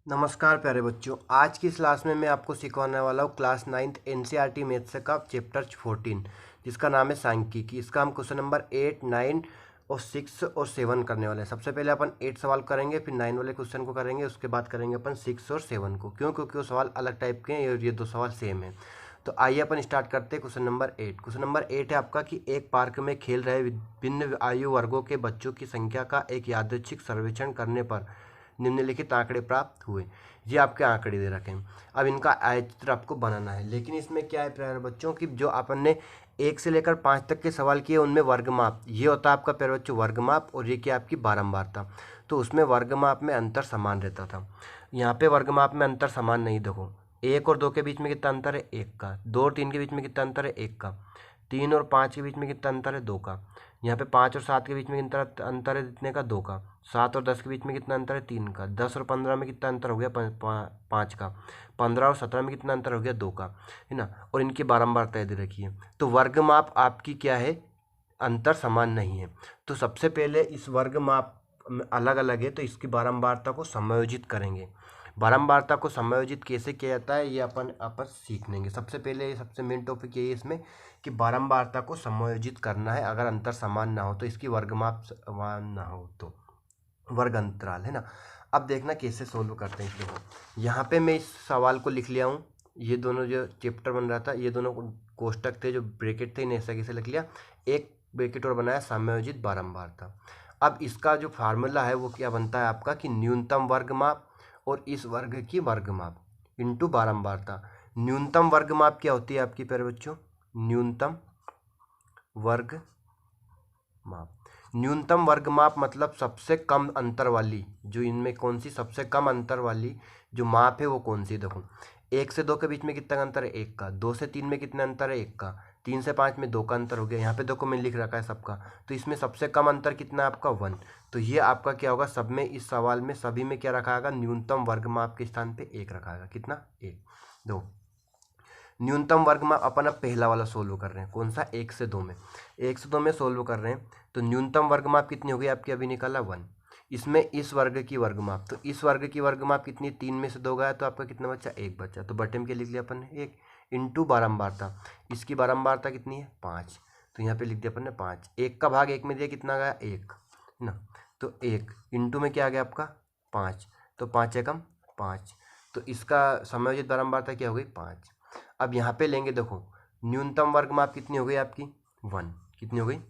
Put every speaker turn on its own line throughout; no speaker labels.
नमस्कार प्यारे बच्चों। आज की इस क्लास में मैं आपको सिखाने वाला हूँ क्लास 9th एनसीईआरटी मैथ्स का चैप्टर 14 जिसका नाम है सांख्यिकी। इसका हम क्वेश्चन नंबर 8, 9 और 6 और 7 करने वाले हैं। सबसे पहले अपन 8 सवाल करेंगे, फिर 9 वाले क्वेश्चन को करेंगे, उसके बाद करेंगे अपन 6 और 7 को। क्यों? क्योंकि वो सवाल अलग टाइप के हैं और ये दो सवाल सेम है। तो आइए अपन स्टार्ट करते हैं क्वेश्चन नंबर 8। क्वेश्चन नंबर 8 है आपका कि एक पार्क में खेल रहे विभिन्न आयु वर्गों के बच्चों की संख्या का एक यादृच्छिक सर्वेक्षण करने पर निम्नलिखित आंकड़े प्राप्त हुए। ये आपके आंकड़े दे रखे हैं। अब इनका आयचित्र आपको बनाना है, लेकिन इसमें क्या है प्यारे बच्चों कि जो अपन ने 1 से लेकर 5 तक के सवाल किए उनमें वर्गमाप ये होता है आपका प्यारे बच्चों वर्गमाप, और ये क्या आपकी बारंबारता। तो उसमें वर्गमाप में अंतर समान रहता था। यहाँ पे वर्गमाप में अंतर समान नहीं। देखो 1 और 2 के बीच में कितना अंतर है? 1 का। 2 और 3 के बीच में कितना अंतर है? 1 का। 3 और 5 के बीच में कितना अंतर है? 2 का। यहाँ पे 5 और 7 के बीच में कितना अंतर है? कितने का? 2 का। 7 और 10 के बीच में कितना अंतर है? 3 का। 10 और 15 में कितना अंतर हो गया? 5 का। 15 और 17 में कितना अंतर हो गया? 2 का, है ना। और इनकी बारंबारता दे रखी है। तो वर्गमाप आपकी क्या है? अंतर समान नहीं है। तो सबसे पहले इस वर्गमाप अलग अलग है, तो इसकी बारंबारता को समायोजित करेंगे। बारंबारता को समायोजित कैसे किया जाता है ये अपन आपस सीख लेंगे। सबसे पहले सबसे मेन टॉपिक यही है इसमें कि बारंबारता को समायोजित करना है। अगर अंतर समान ना हो तो इसकी वर्गमाप समान ना हो तो वर्ग अंतराल, है ना। अब देखना कैसे सोल्व करते हैं। देखो यहाँ पे मैं इस सवाल को लिख लिया हूँ। ये दोनों जो चैप्टर बन रहा था, ये दोनों कोष्टक थे जो ब्रैकेट थे, इन्हें ऐसा कैसे लिख लिया। एक ब्रैकेट और बनाया समायोजित बारंबारता। अब इसका जो फार्मूला है वो क्या बनता है आपका कि न्यूनतम वर्गमाप और इस वर्ग की वर्गमाप इंटू बारंबारता। न्यूनतम वर्गमाप क्या होती है आपकी प्यारे बच्चों? न्यूनतम वर्ग माप। न्यूनतम वर्ग माप मतलब सबसे कम अंतर वाली, जो इनमें कौन सी सबसे कम अंतर वाली जो माप है वो कौन सी। देखो 1 से 2 के बीच में कितना अंतर है? 1 का। 2 से 3 में कितना अंतर है? 1 का। 3 से 5 में 2 का अंतर हो गया। यहाँ पे देखो मैं लिख रखा है सबका, तो इसमें सबसे कम अंतर कितना है आपका? 1। तो ये आपका क्या होगा? सब में इस सवाल में सभी में क्या रखा होगा? न्यूनतम वर्ग माप के स्थान पे 1 रखा होगा। कितना? 1। दो न्यूनतम वर्ग में अपन अब पहला वाला सोल्व कर रहे हैं। कौन सा? 1 से 2 में। 1 से 2 में सोल्व कर रहे हैं तो न्यूनतम वर्ग माप कितनी हो गई आपकी? अभी निकाला 1। इसमें इस वर्ग की वर्ग माप, तो इस वर्ग की वर्ग माप कितनी? 3 में से 2 गया तो आपका कितना बचा? 1 बचा। तो बटे में क्या लिख लिया अपन ने? 1 इंटू बारंबारता। इसकी बारंबारता कितनी है? 5। तो यहाँ पे लिख दिया अपन ने 5। 1 का भाग 1 में दिया, कितना गया? 1, है ना। तो 1 इंटू में क्या आ गया आपका? 5। तो 5 एकम 5। तो इसका समायोजित बारंबारता क्या हो गई? 5। अब यहाँ पे लेंगे, देखो न्यूनतम वर्ग माप कितनी हो गई आपकी? 1। कितनी हो गई?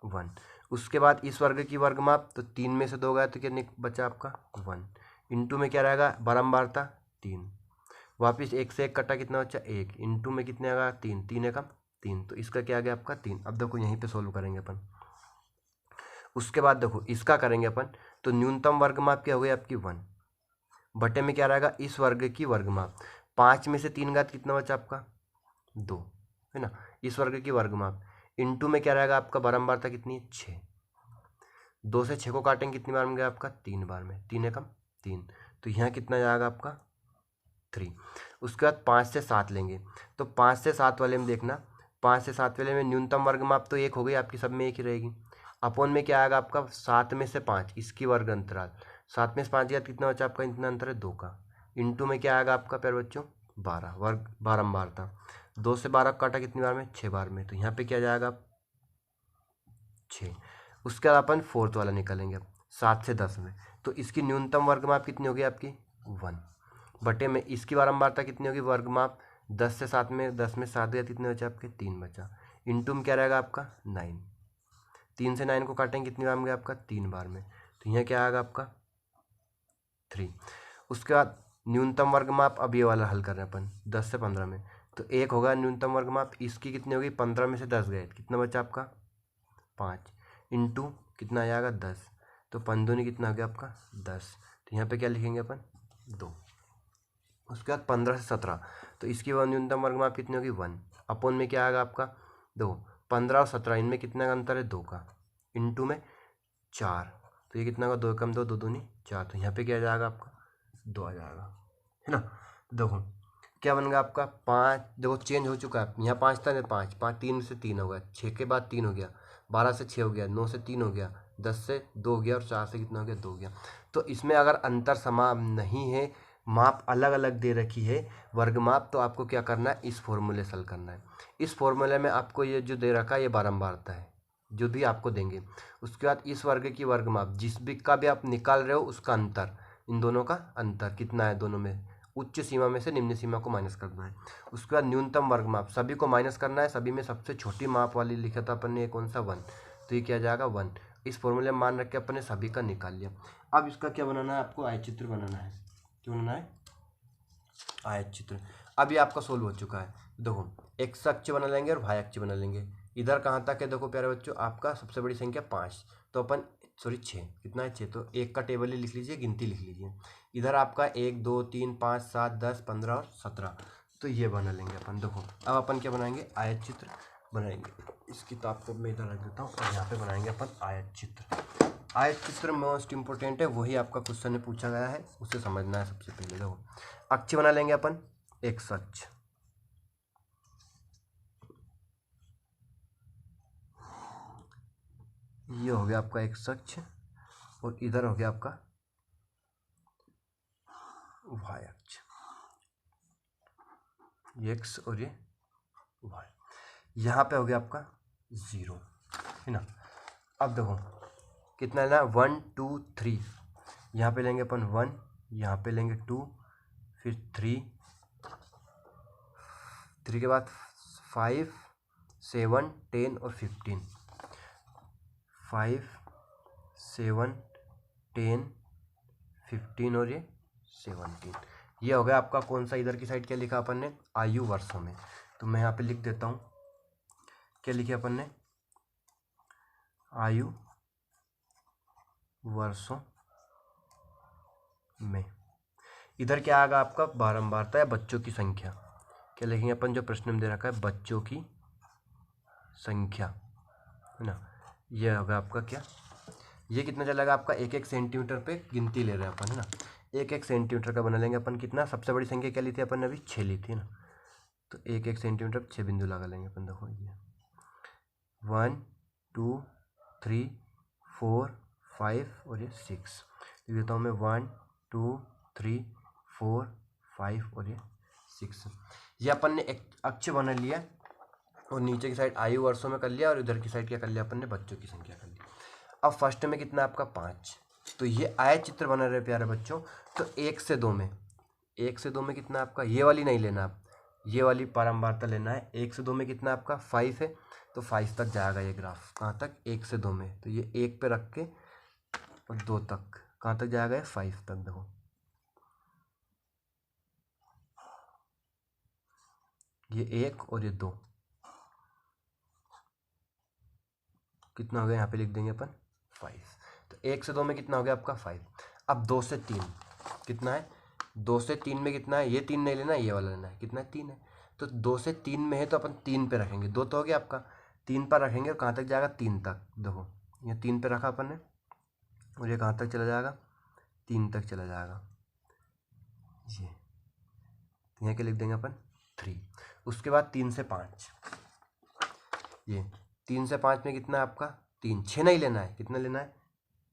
1। उसके बाद इस वर्ग की वर्ग माप, तो 3 में से 2 गया तो क्या बचा आपका? 1 इंटू में क्या रहेगा? बारंबारता 3। वापिस 1 से 1 कटा, कितना बचा? 1 इंटू में कितने आएगा? 3। 3 एकम 3। तो इसका क्या आ गया आपका? 3। अब देखो यहीं पे सोल्व करेंगे अपन। उसके बाद देखो इसका करेंगे अपन, तो न्यूनतम वर्ग माप क्या हो गई आपकी? 1 बटे में क्या रहेगा? इस वर्ग की वर्ग माप। 5 में से 3 घात कितना बचा आपका? 2, है ना। इस वर्ग की वर्ग माप इंटू में क्या रहेगा आपका? बारंबारता कितनी है? 6। 2 से 6 को काटेंगे कितनी बार में गया आपका? 3 बार में। 3 एकम 3। तो यहाँ कितना जाएगा आपका? 3। उसके बाद 5 से 7 लेंगे, तो 5 से 7 वाले में देखना, 5 से 7 वाले में न्यूनतम वर्ग माप तो 1 हो गई आपकी, सब में 1 ही रहेगी। अपोन में क्या आएगा आपका? 7 में से 5 इसकी वर्ग अंतराल। 7 में से 5 गया कितना बचा आपका? इतना अंतर है 2 का। इंटू में क्या आएगा आपका प्यारे बच्चों? 12 वर्ग बारंबारता। 2 से 12 काटा कितनी बार में? 6 बार में। तो यहाँ पे क्या जाएगा? 6। उसके बाद अपन फोर्थ वाला निकालेंगे अब 7 से 10 में, तो इसकी न्यूनतम वर्ग माप कितनी होगी आपकी? 1 बटे में इसकी बारंबारता कितनी होगी? वर्ग माप 10 से 7 में, 10 में 7 गया, कितने बचा आपके? 3 बचा। इंटू में क्या रहेगा आपका? 9। 3 से 9 को काटेंगे कितनी बार में गया आपका? 3 बार में। तो यहाँ क्या आएगा आपका? 3। उसके बाद न्यूनतम वर्ग माप, अब ये वाला हल कर रहे हैं अपन 10 से 15 में, तो 1 होगा न्यूनतम वर्ग माप। इसकी कितनी होगी? 15 में से 10 गए, कितना बचा आपका? 5 इंटू कितना आ जाएगा? 10। तो 5 दूनी कितना आ गया आपका? 10। तो यहाँ पे क्या लिखेंगे अपन? 2। उसके बाद 15 से 17, तो इसकी वह न्यूनतम वर्ग माप कितनी होगी? 1। अपोन में क्या आएगा आपका? 2। 15 और 17 इनमें कितना का अंतर है? 2 का। इंटू में 4, तो ये कितना का? 2 कम 2, 2 दूनी 4। तो यहाँ पे क्या आ जाएगा आपका? 2 आ जाएगा, है ना। देखो क्या बन गया आपका? 5, देखो चेंज हो चुका है। यहाँ 5 था, 5 5 3 से 3 हो गया, 6 के बाद 3 हो गया, 12 से 6 हो गया, 9 से 3 हो गया, 10 से 2 हो गया और 4 से कितना हो गया 2 हो गया। तो इसमें अगर अंतर समान नहीं है, माप अलग अलग दे रखी है वर्ग माप, तो आपको क्या करना है, इस फॉर्मूले से हल करना है। इस फॉर्मूले में आपको ये जो दे रखा है ये बारंबारता है जो भी आपको देंगे। उसके बाद इस वर्ग की वर्ग माप जिस भी का भी आप निकाल रहे हो उसका अंतर, इन दोनों का अंतर कितना है, दोनों में उच्च सीमा में से निम्न सीमा को माइनस करना है। उसके बाद न्यूनतम वर्ग माप सभी को माइनस करना है, सभी में सबसे छोटी माप वाली लिखा था अपन ने कौन सा 1, तो ये क्या जाएगा 1। इस फॉर्मूले में मान रख के अपन ने सभी का निकाल लिया। अब इसका क्या बनाना है, आपको आयत चित्र बनाना है। क्या बनाना है, आयत चित्र। अब ये आपका सोल्व हो चुका है। देखो एक्स अक्ष बना लेंगे और वाई अक्ष बना लेंगे। इधर कहाँ तक है, देखो प्यारे बच्चों, आपका सबसे बड़ी संख्या 5, तो अपन सॉरी 6, कितना है 6, तो एक का टेबल ही लिख लीजिए, गिनती लिख लीजिए। इधर आपका 1 2 3 5 7 10 15 और 17, तो ये बना लेंगे अपन। देखो अब अपन क्या बनाएंगे, आयत चित्र बनाएंगे। इस किताब को मैं इधर रख देता हूँ और यहाँ पे बनाएंगे अपन आयत चित्र। आयत चित्र मोस्ट इंपोर्टेंट है, वही आपका क्वेश्चन में पूछा गया है, उसे समझना है सबसे पहले। देखो अक्ष बना लेंगे अपन, एक्स अक्ष, ये हो गया आपका एक्स अक्ष, और इधर हो गया आपका वाई अक्ष, ये एक्स और ये वाई। यहाँ पे हो गया आपका 0, है ना। अब देखो कितना लेना, 1 2 3, यहाँ पे लेंगे अपन 1, यहाँ पे लेंगे 2, फिर 3 के बाद 5 7 10 और 15, 5 7 10 15 और ये 17। ये हो गया आपका कौन सा, इधर की साइड क्या लिखा अपन ने, आयु वर्षों में। तो मैं यहाँ पे लिख देता हूँ, क्या लिखे अपन ने, आयु वर्षों में। इधर क्या आएगा आपका, बारंबारता या बच्चों की संख्या। क्या लिखेंगे अपन, जो प्रश्न में दे रखा है बच्चों की संख्या, है ना। ये होगा आपका क्या, ये कितना चलेगा आपका, 1 1 सेंटीमीटर पे गिनती ले रहे हैं अपन, है ना। 1 1 सेंटीमीटर का बना लेंगे अपन। कितना, सबसे बड़ी संख्या क्या ली थी अपन ने अभी, 6 ली थी, है ना। तो 1 1 सेंटीमीटर 6 बिंदु लगा लेंगे अपन। देखो ये 1 2 3 4 5 और ये 6 लिख देता हूँ मैं, 1 2 3 4 5 और ये 6। ये अपन ने एक अक्ष बना लिया और नीचे की साइड आयु वर्षों में कर लिया, और इधर की साइड क्या कर लिया अपन ने, बच्चों की संख्या कर ली। अब फर्स्ट में कितना आपका 5, तो ये आयत चित्र बना रहे प्यारे बच्चों। तो 1 से 2 में, 1 से 2 में कितना आपका, ये वाली नहीं लेना आप, ये वाली बारंबारता लेना है। 1 से 2 में कितना आपका 5 है, तो 5 तक जाएगा ये ग्राफ। कहाँ तक, 1 से 2 में, तो ये 1 पे रख के और 2 तक, कहाँ तक जाएगा ये 5 तक। देखो ये 1 और ये 2, कितना हो गया, यहाँ पे लिख देंगे अपन 5। तो 1 से 2 में कितना हो गया आपका 5। अब 2 से 3 कितना है, 2 से 3 में कितना है, ये 3 नहीं लेना, ये वाला लेना है। कितना है, 3 है। तो 2 से 3 में है तो अपन 3 पे रखेंगे, 2 तो हो गया आपका, 3 पर रखेंगे और कहाँ तक जाएगा, 3 तक। देखो ये 3 पे रखा अपन ने, और ये कहाँ तक चला जाएगा, 3 तक चला जाएगा। ये यहाँ के लिख देंगे अपन 3। उसके बाद 3 से 5, ये 3 से 5 में कितना है आपका 3, 6 नहीं लेना है, कितना लेना है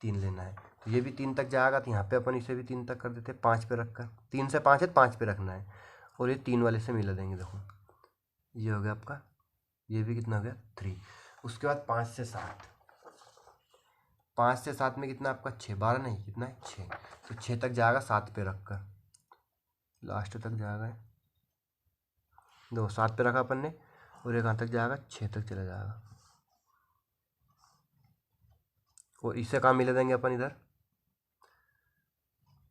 3 लेना है। तो ये भी 3 तक जाएगा, तो यहाँ पे अपन इसे भी 3 तक कर देते हैं, 5 पे रख कर। 3 से 5 है, 5 पे रखना है, और ये 3 वाले से मिला देंगे। देखो ये हो गया आपका, ये भी कितना हो गया 3। उसके बाद 5 से 7, 5 से 7 में कितना आपका 6, 12 नहीं, कितना है 6, तो 6 तक जाएगा, 7 पे रख कर लास्ट तक जाएगा। देखो 7 पे रखा अपन ने, और ये कहाँ तक जाएगा, 6 तक चला जाएगा। और इसे कहाँ मिला देंगे अपन, इधर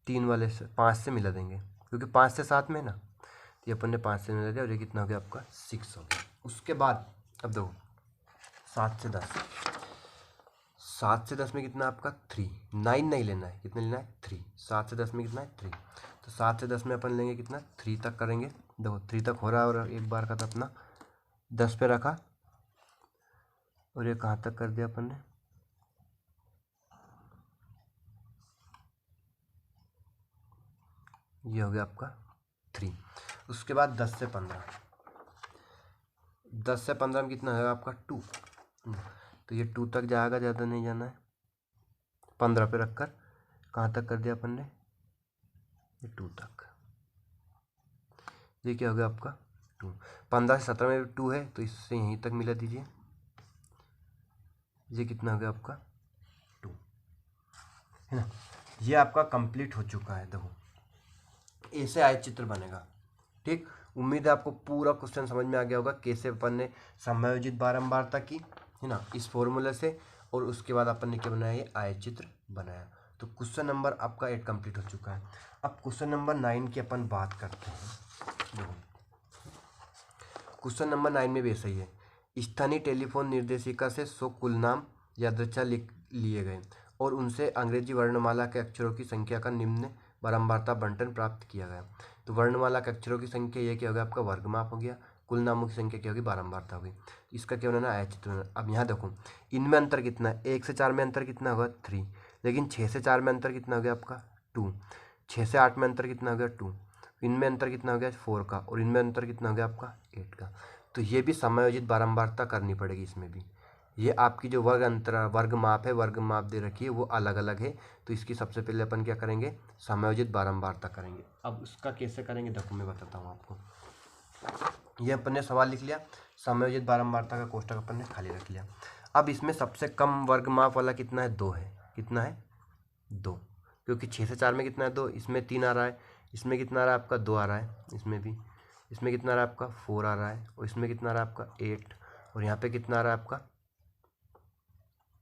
3 वाले से, 5 से मिला देंगे, क्योंकि 5 से 7 में ना, तो ये अपन ने 5 से मिला दिया, और ये कितना हो गया आपका 6 हो गया। उसके बाद अब देखो 7 से 10, 7 से 10 में कितना आपका 3, 9 नहीं लेना है, कितना लेना है 3। 7 से 10 में कितना है 3, तो 7 से 10 में अपन लेंगे कितना 3 तक करेंगे। देखो 3 तक हो रहा है, और एक बार का था अपना 10 पे रखा, और ये कहाँ तक कर दिया अपन ने, ये हो गया आपका 3। उसके बाद 10 से 15, 10 से 15 में कितना होगा आपका 2, तो ये 2 तक जाएगा, ज़्यादा नहीं जाना है। 15 पे रखकर कहाँ तक कर दिया अपन ने, ये 2 तक। ये क्या हो गया आपका 2। 15 से 17 में 2 है तो इससे यहीं तक मिला दीजिए। ये कितना हो गया आपका 2, है ना। ये आपका कंप्लीट हो चुका है। देखो ऐसे आयत चित्र बनेगा। ठीक, उम्मीद है आपको पूरा क्वेश्चन समझ में आ गया होगा कैसे अपन ने समायोजित बारंबारता की, है ना, इस फॉर्मूले से। और उसके बाद अपन ने क्या बनाया, ये आयत चित्र बनाया। तो क्वेश्चन नंबर आपका 8 कंप्लीट हो चुका है। अब क्वेश्चन नंबर 9 की अपन बात करते हैं। देखो क्वेश्चन नंबर 9 में भी ऐसा ही है। स्थानीय टेलीफोन निर्देशिका से 100 कुल नाम यादृच्छा लिख लिए गए और उनसे अंग्रेजी वर्णमाला के अक्षरों की संख्या का निम्न बारंबारता बंटन प्राप्त किया गया। तो वर्णमाला के अक्षरों की संख्या ये क्या हो गया आपका वर्गमाप हो गया, कुल नामों की संख्या क्या होगी बारंबारता होगी। इसका क्या बनाना आयत चित्र बनाना। अब यहाँ देखो इनमें अंतर कितना है, 1 से 4 में अंतर कितना होगा 3, लेकिन 6 से 4 में अंतर कितना हो गया आपका 2, 6 से 8 में अंतर कितना हो गया 2, इनमें अंतर कितना हो गया 4 का, और इनमें अंतर कितना हो गया आपका 8 का। तो ये भी समायोजित बारंबारता करनी पड़ेगी इसमें भी। ये आपकी जो वर्ग अंतर वर्ग माप है, वर्ग माप दे रखी है वो अलग अलग है। तो इसकी सबसे पहले अपन क्या करेंगे, समायोजित बारंबारता करेंगे। अब उसका कैसे करेंगे देखो मैं बताता हूँ आपको। ये अपन ने सवाल लिख लिया, समायोजित बारंबारता का कोष्टक अपन ने खाली रख लिया। अब इसमें सबसे कम वर्ग माप वाला कितना है 2 है, कितना है 2, क्योंकि 6 से 4 में कितना है 2, इसमें 3 आ रहा है, इसमें कितना आ रहा है आपका 2 आ रहा है, इसमें भी, इसमें कितना आ रहा है आपका 4 आ रहा है, और इसमें कितना आ रहा है आपका 8, और यहाँ पे कितना आ रहा है आपका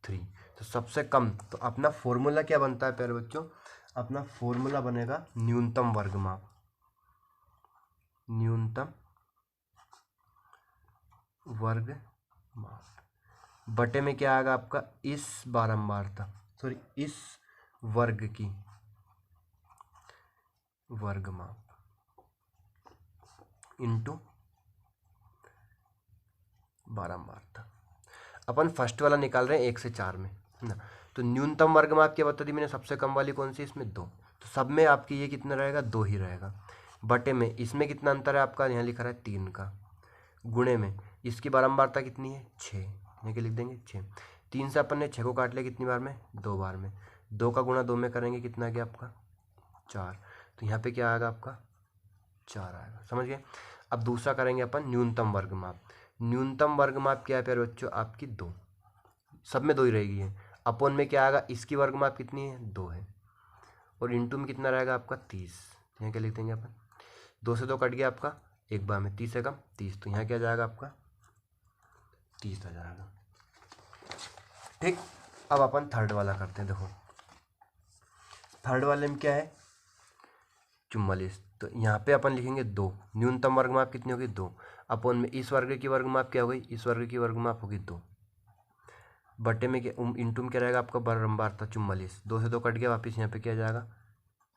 3। तो सबसे कम, तो अपना फॉर्मूला क्या बनता है प्यारे बच्चों, अपना फॉर्मूला बनेगा न्यूनतम वर्ग माप, न्यूनतम वर्ग माप बटे में क्या आएगा आपका इस बारंबारता, सॉरी इस वर्ग की वर्ग माप इंटू बारंबारता। अपन फर्स्ट वाला निकाल रहे हैं 1 से 4 में, है ना। तो न्यूनतम वर्ग माप क्या बता दी मैंने, सबसे कम वाली कौन सी, इसमें 2। तो सब में आपकी ये कितना रहेगा 2 ही रहेगा। बटे में इसमें कितना अंतर है आपका, यहाँ लिखा रहा है 3 का, गुणे में इसकी बारंबारता कितनी है 6, यहाँ के लिख देंगे 6। 3 से अपन ने 6 को काट लिया कितनी बार में, 2 बार में। 2 का गुणा 2 में करेंगे कितना आ गया आपका 4। तो यहाँ पे क्या आएगा आपका 4 आएगा, समझ गए। अब दूसरा करेंगे अपन न्यूनतम वर्ग माप। न्यूनतम वर्ग माप क्या है प्यारे बच्चों आपकी 2, सब में 2 ही रहेगी है। अपोन में क्या आएगा, इसकी वर्ग माप कितनी है 2 है, और इंटू में कितना रहेगा आपका 30, यहाँ क्या लिख देंगे अपन, 2 से 2 कट गया आपका एक बार में, 30 से कम 30, तो यहाँ क्या जाएगा आपका 30 आ जाएगा। ठीक, अब अपन थर्ड वाला करते हैं। देखो थर्ड वाले में क्या है 44, तो यहाँ पे अपन लिखेंगे 2, न्यूनतम वर्ग माप कितनी होगी 2, अपोन में इस वर्ग की वर्ग माप क्या होगी, इस वर्ग की वर्ग माप होगी 2, बटे में क्या इंटू में क्या रहेगा आपका बारंबारता 44, 2 से 2 कट गया वापस यहाँ पे क्या जाएगा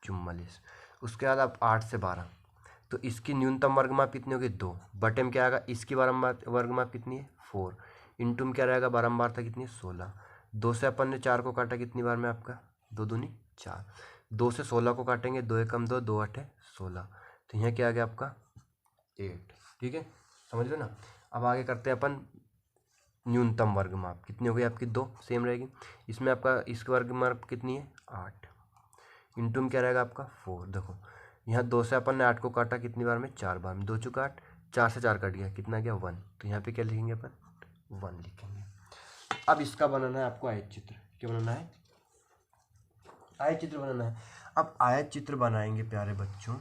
44। उसके बाद आप 8 से 12, तो इसकी न्यूनतम वर्ग माप कितनी होगी 2, बटे में क्या आएगा इसकी वर्ग माप कितनी है 4, इंटू में क्या रहेगा बारंबारता कितनी है 16। 2 से अपन ने 4 को काटा कितनी बार में आपका 2 दूनी 4, 2 से 16 को काटेंगे 2 एकम 2, 2 8 16, तो यहाँ क्या आ गया आपका 8। ठीक है, समझ लो ना। अब आगे करते हैं अपन न्यूनतम वर्ग माप, कितनी हो गई आपकी 2 सेम रहेगी, इसमें आपका इसकी वर्ग माप कितनी है 8, इंटू में क्या रहेगा आपका 4। देखो यहाँ 2 से अपन ने 8 को काटा कितनी बार में 4 बार में, 2 चुका 8, 4 से 4 कट गया कितना गया 1, तो यहाँ पे क्या लिखेंगे अपन 1 लिखेंगे। अब इसका बनाना है आपको आयत चित्र, क्या बनाना है आयत चित्र बनाना है। अब आयत चित्र बनाएंगे प्यारे बच्चों,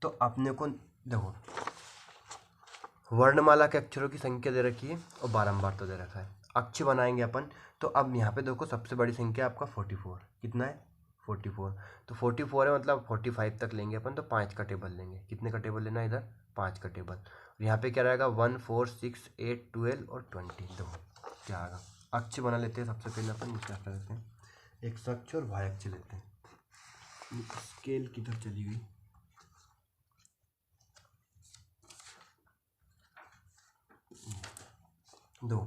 तो अपने को देखो वर्णमाला के अक्षरों की संख्या दे रखी है और बारंबारता दे रखा है, अक्ष बनाएंगे अपन। तो अब यहाँ पे देखो सबसे बड़ी संख्या आपका 44, कितना है 44, तो 44 है मतलब 45 तक लेंगे अपन, तो 5 का टेबल लेंगे, कितने का टेबल लेना है इधर 5 का टेबल, और यहाँ पे क्या रहेगा 1 4 6 8 12 और 20। देखो क्या आएगा, अक्ष बना लेते हैं सबसे पहले अपन, क्या करते हैं एक्स अक्ष और वाई अक्ष लेते हैं। स्केल किधर चली गई, दो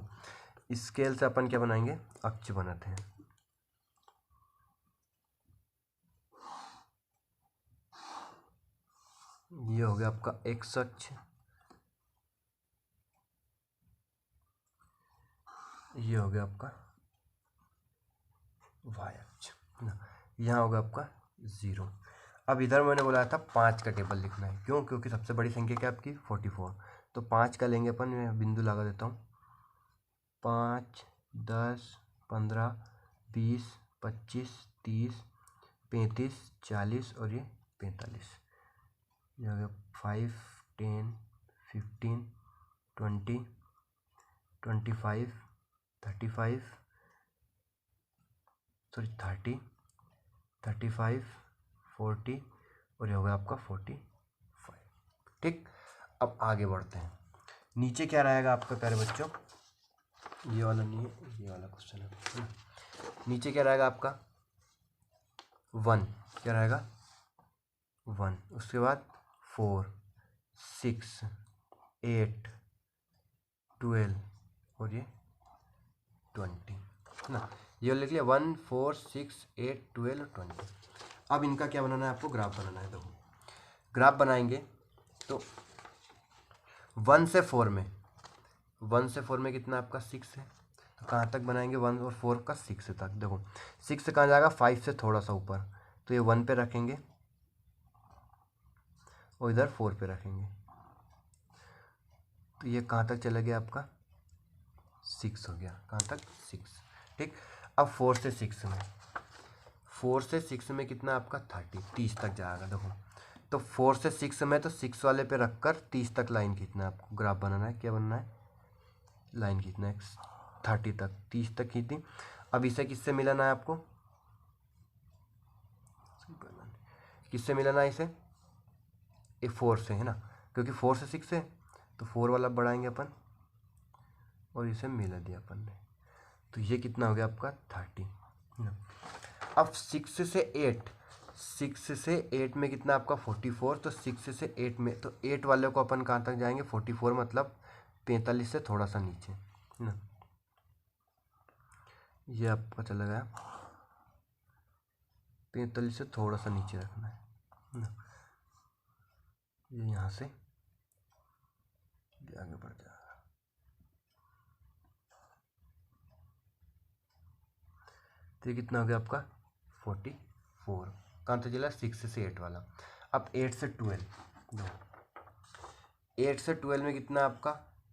स्केल से अपन क्या बनाएंगे अक्ष बनाते हैं। ये हो गया आपका एक्स अक्ष, ये हो गया आपका वाई अक्ष। ना, यहाँ होगा आपका 0। अब इधर मैंने बोला था 5 का टेबल लिखना है, क्यों? क्योंकि सबसे बड़ी संख्या क्या आपकी 44। तो 5 का लेंगे अपन, मैं बिंदु लगा देता हूँ। 5, 10, 15, 20, 25, 30, 35, 40 और ये 45। ये हो गया 5, 10, 15, 20, 25, 35, सॉरी 30, 35, 40 और ये हो गया आपका 45। ठीक, अब आगे बढ़ते हैं। नीचे क्या रहेगा आपका प्यारे बच्चों? ये वाला नहीं है, ये वाला क्वेश्चन है। नीचे क्या रहेगा आपका? 1, क्या रहेगा? 1। उसके बाद 4, 6, 8, 12 और ये 20, है ना। ये लिख लिया 1, 4, 6, 8, 12 और 20। अब इनका क्या बनाना है आपको? ग्राफ बनाना है। देखो ग्राफ बनाएंगे तो 1 से 4 में, 1 से 4 में कितना आपका 6 है, तो कहाँ तक बनाएंगे? 1 और 4 का 6 तक। देखो 6 से कहाँ जाएगा? 5 से थोड़ा सा ऊपर, तो ये 1 पे रखेंगे और इधर 4 पे रखेंगे, तो ये कहाँ तक चला गया आपका? 6 हो गया। कहाँ तक? 6। ठीक, अब 4 से 6 में, 4 से 6 में कितना आपका? 30 तक जाएगा। देखो तो 4 से 6 में, तो 6 वाले पे रखकर 30 तक लाइन खींचना है आपको। ग्राफ बनाना है, क्या बनना है? लाइन खींचना है 30 तक, 30 तक खींची। अब इसे किससे मिलाना है आपको? किससे मिलाना है इसे? ये 4 से, है ना, क्योंकि 4 से 6 है, तो 4 वाला बढ़ाएंगे अपन और इसे मिला दिया अपन ने, तो ये कितना हो गया आपका? 30 ना। अब 6 से 8, 6 से 8 में कितना आपका? 44। तो 6 से 8 में, तो 8 वाले को अपन कहाँ तक जाएंगे? 44 मतलब 45 से थोड़ा सा नीचे, है ना। ये आपका चला गया 45 से थोड़ा सा नीचे रखना है ना। ये यहाँ से आगे बढ़ जाएगा। तो ये कितना हो गया आपका? 44। कहाँ तक चला? 6 से 8 वाला। अब 8 से 12, 8 से 12 में कितना आपका?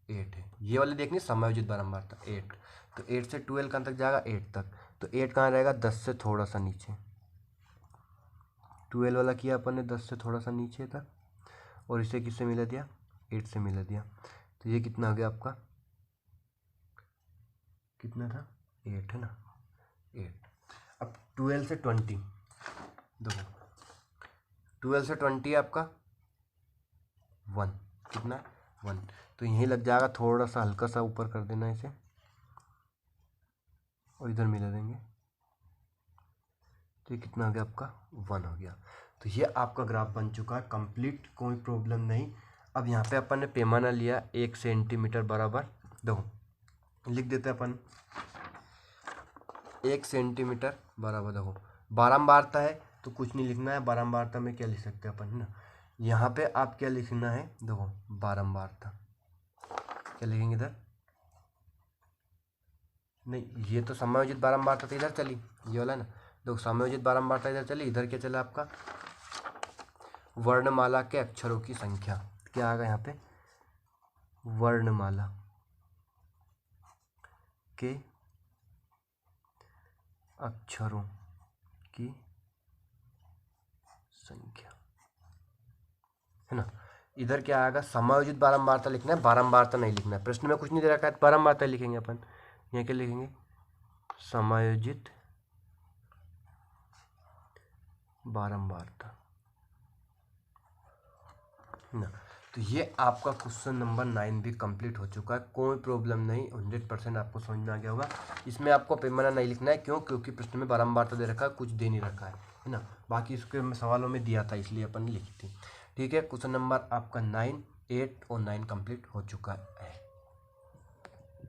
8 है। ये वाले देखनी समायोजित बारंबारता 8, तो 8 से 12 कहाँ तक जाएगा? 8 तक, तो 8 कहाँ रहेगा? 10 से थोड़ा सा नीचे। 12 वाला किया अपन ने 10 से थोड़ा सा नीचे तक, और इसे किससे मिला दिया? 8 से मिला दिया, तो ये कितना हो गया आपका? कितना था? 8, है ना, 8। अब 12 से 20, देखो 12 से 20 है आपका 1, कितना? 1, तो यहीं लग जाएगा, थोड़ा सा हल्का सा ऊपर कर देना इसे और इधर मिला देंगे, तो ये कितना हो गया आपका? 1 हो गया। तो ये आपका ग्राफ बन चुका है कंप्लीट, कोई प्रॉब्लम नहीं। अब यहाँ पे अपन ने पैमाना लिया 1 सेंटीमीटर बराबर, देखो लिख देते हैं अपन 1 सेंटीमीटर बराबर, देखो बारंबारता है तो कुछ नहीं लिखना है, बारंबारता में क्या लिख सकते हैं अपन, है ना। यहाँ पे आप क्या लिखना है? देखो बारंबारता, क्या लिखेंगे इधर? नहीं, ये तो समायोजित बारंबारता तो इधर चली, ये वाला ना। देखो समायोजित बारंबारता इधर चली, इधर क्या चला आपका? वर्णमाला के अक्षरों की संख्या। क्या आएगा यहाँ पे? वर्णमाला के अक्षरों की संख्या, है ना। इधर क्या आएगा? समायोजित बारंबारता लिखना है, बारंबारता नहीं लिखना है। प्रश्न में कुछ नहीं दे रखा है, बारंबारता लिखेंगे अपन। यहाँ क्या लिखेंगे? समायोजित बारंबारता, ना। तो ये आपका क्वेश्चन नंबर 9 भी कंप्लीट हो चुका है, कोई प्रॉब्लम नहीं, 100% आपको समझ में आ गया होगा। इसमें आपको पैमाना नहीं लिखना है, क्यों? क्योंकि प्रश्न में बारंबारता दे रखा है, कुछ दे नहीं रखा है ना। बाकी इसके सवालों में दिया था, इसलिए अपन ने लिखी थी। ठीक है, क्वेश्चन नंबर आपका 9, 8 और 9 कंप्लीट हो चुका है।